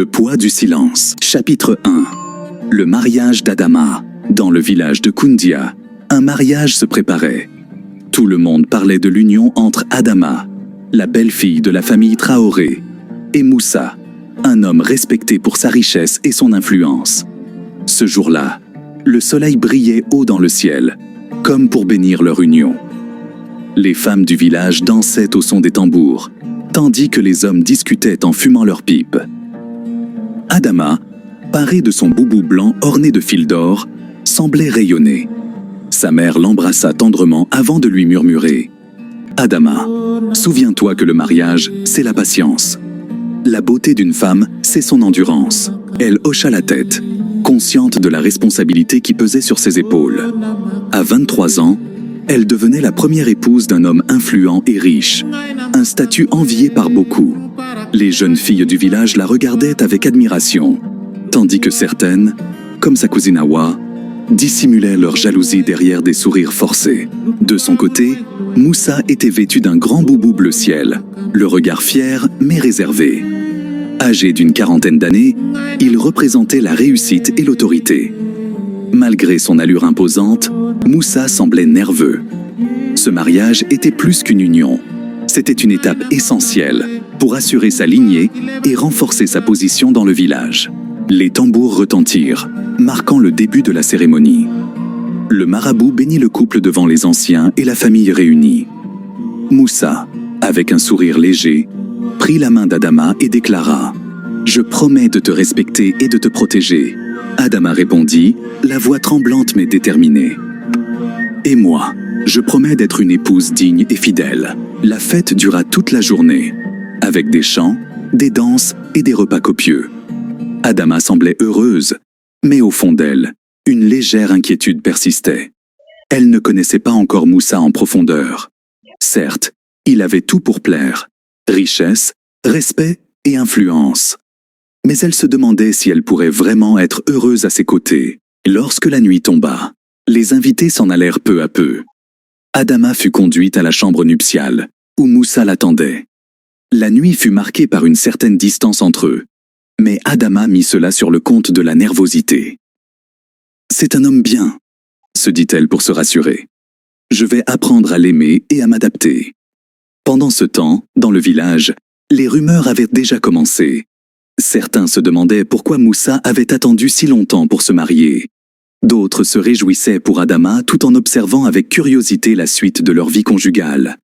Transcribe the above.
Le poids du silence. Chapitre 1. Le mariage d'Adama. Dans le village de Koundia, un mariage se préparait. Tout le monde parlait de l'union entre Adama, la belle-fille de la famille Traoré, et Moussa, un homme respecté pour sa richesse et son influence. Ce jour-là, le soleil brillait haut dans le ciel, comme pour bénir leur union. Les femmes du village dansaient au son des tambours, tandis que les hommes discutaient en fumant leurs pipes. Adama, paré de son boubou blanc orné de fils d'or, semblait rayonner. Sa mère l'embrassa tendrement avant de lui murmurer « Adama, souviens-toi que le mariage, c'est la patience. La beauté d'une femme, c'est son endurance. » Elle hocha la tête, consciente de la responsabilité qui pesait sur ses épaules. À 23 ans, elle devenait la première épouse d'un homme influent et riche, un statut envié par beaucoup. Les jeunes filles du village la regardaient avec admiration, tandis que certaines, comme sa cousine Hawa, dissimulaient leur jalousie derrière des sourires forcés. De son côté, Moussa était vêtu d'un grand boubou bleu ciel, le regard fier mais réservé. Âgé d'une quarantaine d'années, il représentait la réussite et l'autorité. Malgré son allure imposante, Moussa semblait nerveux. Ce mariage était plus qu'une union. C'était une étape essentielle pour assurer sa lignée et renforcer sa position dans le village. Les tambours retentirent, marquant le début de la cérémonie. Le marabout bénit le couple devant les anciens et la famille réunie. Moussa, avec un sourire léger, prit la main d'Adama et déclara « Je promets de te respecter et de te protéger. » Adama répondit, la voix tremblante mais déterminée. « Et moi, je promets d'être une épouse digne et fidèle. » La fête dura toute la journée, avec des chants, des danses et des repas copieux. Adama semblait heureuse, mais au fond d'elle, une légère inquiétude persistait. Elle ne connaissait pas encore Moussa en profondeur. Certes, il avait tout pour plaire, richesse, respect et influence. Mais elle se demandait si elle pourrait vraiment être heureuse à ses côtés. Lorsque la nuit tomba, les invités s'en allèrent peu à peu. Adama fut conduite à la chambre nuptiale, où Moussa l'attendait. La nuit fut marquée par une certaine distance entre eux, mais Adama mit cela sur le compte de la nervosité. « C'est un homme bien, » se dit-elle pour se rassurer. « Je vais apprendre à l'aimer et à m'adapter. » Pendant ce temps, dans le village, les rumeurs avaient déjà commencé. Certains se demandaient pourquoi Moussa avait attendu si longtemps pour se marier. D'autres se réjouissaient pour Adama tout en observant avec curiosité la suite de leur vie conjugale.